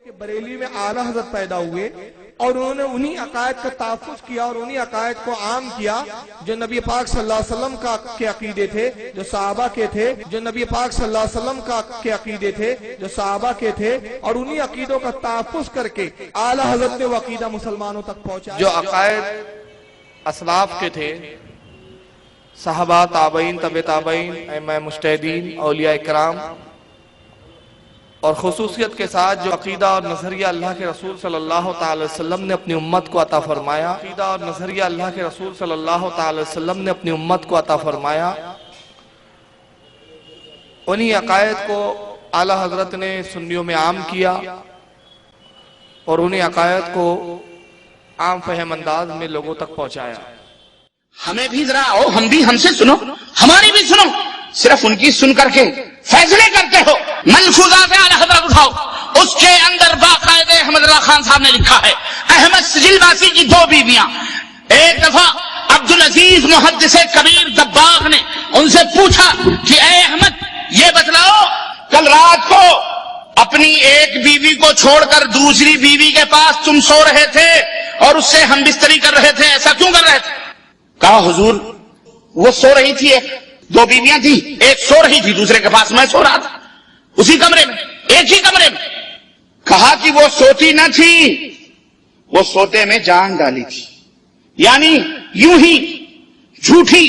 کہ بریلی میں اعلیٰ حضرت پیدا ہوئے اور انہوں نے انہی عقائد کا تحفظ کیا اور انہی عقائد کو عام کیا جو نبی پاک صلی اللہ علیہ وسلم کے عقیدے تھے، جو صحابہ کے تھے، جو نبی پاک صلی اللہ علیہ وسلم کے عقیدے تھے، جو صحابہ کے تھے، اور انہی عقیدوں کا تحفظ کر کے اعلیٰ حضرت نے وہ عقیدہ مسلمانوں تک پہنچایا جو عقائد اسلاف کے تھے، صحابہ، تابعین، تبع تابعین، ائمہ مجتہدین، اولیاء کرام، اور خصوصیت کے ساتھ جو عقیدہ اور نظریہ اللہ کے رسول صلی اللہ تعالی وسلم نے اپنی امت کو عطا فرمایا، عقیدہ اور نظریہ اللہ کے رسول صلی اللہ تعالی وسلم نے اپنی امت کو عطا فرمایا، انہی عقائد کو اعلیٰ حضرت نے سنیوں میں عام کیا اور انہی عقائد کو عام فہم انداز میں لوگوں تک پہنچایا۔ ہمیں بھی ذرا آؤ، ہم سے سنو، ہماری بھی سنو، صرف ان کی سن کر کے فیصلے کرتے ہو۔ ملفوظات اعلیٰ حضرت اٹھاؤ، اس کے اندر باقاعدہ احمد اللہ خان صاحب نے لکھا ہے، احمد سجل باسی کی 2 بیویاں۔ ایک دفعہ عبدالعزیز محدث کبیر دباغ نے ان سے پوچھا کہ اے احمد یہ بتلاؤ، کل رات کو اپنی ایک بیوی کو چھوڑ کر دوسری بیوی کے پاس تم سو رہے تھے اور اس سے ہم بستری کر رہے تھے، ایسا کیوں کر رہے تھے؟ کہا حضور وہ سو رہی تھی، 2 بیویاں تھیں، ایک سو رہی تھی دوسرے کے پاس، میں سو رہا تھا اسی کمرے میں، ایک ہی کمرے میں۔ کہا کہ وہ سوتی نہ تھی، وہ سوتے میں جان ڈالی تھی، یعنی یوں ہی جھوٹی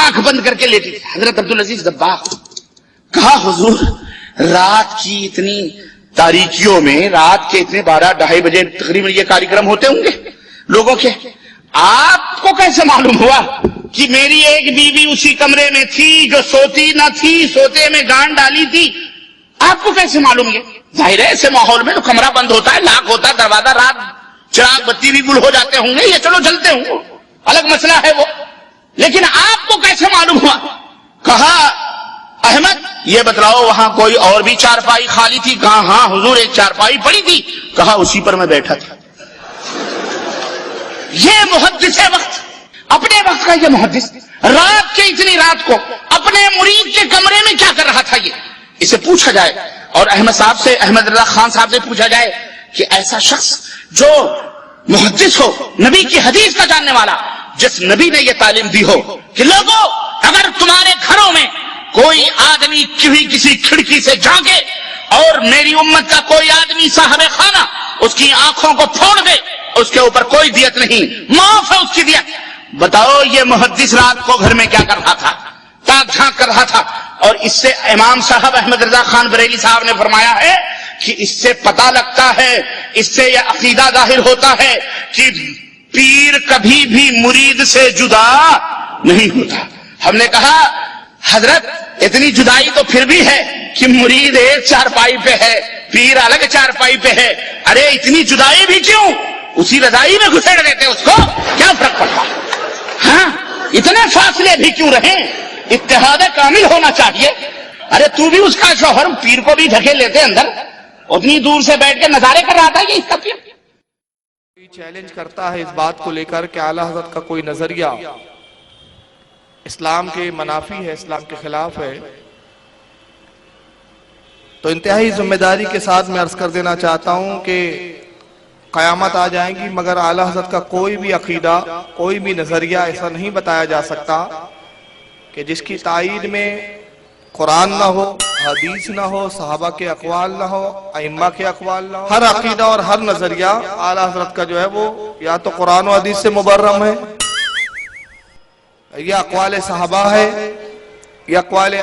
آنکھ بند کر کے لیٹی تھی۔ حضرت عبدالعزیز دباغ کہا حضور رات کی اتنی تاریکیوں میں، رات کے اتنے 12-2:30 بجے تقریباً یہ کارکرم ہوتے ہوں گے لوگوں کے، آپ کو کیسے معلوم ہوا کہ میری ایک بیوی اسی کمرے میں تھی جو سوتی نہ تھی، سوتے میں جان ڈالی تھی؟ آپ کو کیسے معلوم؟ یہ ظاہر ہے ایسے ماحول میں تو کمرہ بند ہوتا ہے، لاک ہوتا ہے دروازہ، رات چراغ بتی بھی گل ہو جاتے ہوں گے، یہ چلو جلتے ہوں گے، الگ مسئلہ ہے وہ، لیکن آپ کو کیسے معلوم ہوا؟ کہا احمد یہ بتلاؤ وہاں کوئی اور بھی چارپائی خالی تھی؟ کہا ہاں حضور ایک چارپائی پڑی تھی۔ کہا اسی پر میں بیٹھا تھا۔ یہ محدث وقت، اپنے وقت کا یہ محدث، رات کے اتنی رات کو اپنے مرید کے کمرے میں کیا کر رہا تھا؟ یہ اسے پوچھا جائے، اور احمد صاحب سے، احمد اللہ خان صاحب سے پوچھا جائے کہ ایسا شخص جو محدث ہو، نبی کی حدیث کا جاننے والا، جس نبی نے یہ تعلیم دی ہو کہ لوگوں اگر تمہارے گھروں میں کوئی آدمی کسی کھڑکی سے جھانکے اور میری امت کا کوئی آدمی صاحب خانہ اس کی آنکھوں کو پھوڑ دے، اس کے اوپر کوئی دیت نہیں، معاف ہے اس کی دیت۔ بتاؤ یہ محدث رات کو گھر میں کیا کر رہا تھا؟ تاک جھانک کر رہا تھا۔ اور اس سے امام صاحب احمد رضا خان بریلی صاحب نے فرمایا ہے کہ اس سے پتہ لگتا ہے، اس سے یہ عقیدہ ظاہر ہوتا ہے کہ پیر کبھی بھی مرید سے جدا نہیں ہوتا۔ ہم نے کہا حضرت اتنی جدائی تو پھر بھی ہے کہ مرید ایک چارپائی پہ ہے، پیر الگ چارپائی پہ ہے، ارے اتنی جدائی بھی کیوں؟ اسی رضائی میں گھسیڑ دیتے اس کو، کیا فرق پڑتا؟ ہاں اتنے فاصلے بھی کیوں رہیں؟ اتحاد کامل ہونا چاہیے۔ ارے تو بھی اس کا شوہر، پیر کو بھی دھکیل لیتے اندر، اتنی دور سے بیٹھ کے نظارے کر رہا تھا یہ اس کا پیر۔ چیلنج کرتا ہے اس بات کو لے کر کہ اعلیٰ حضرت کا کوئی نظریہ اسلام کے منافی ہے، اسلام کے خلاف ہے، تو انتہائی ذمہ داری کے ساتھ میں عرض کر دینا چاہتا ہوں کہ قیامت آ جائیں گی مگر اعلیٰ حضرت کا کوئی بھی عقیدہ، کوئی بھی نظریہ ایسا نہیں بتایا جا سکتا کہ جس کی تائید میں قرآن نہ ہو، حدیث نہ ہو، صحابہ کے اقوال نہ ہو، ائمہ کے اقوال نہ ہو۔ ہر عقیدہ اور ہر نظریہ اعلیٰ حضرت کا جو ہے وہ یا تو قرآن و حدیث سے مبرم ہے، یا اقوال صحابہ ہے، یا اقوال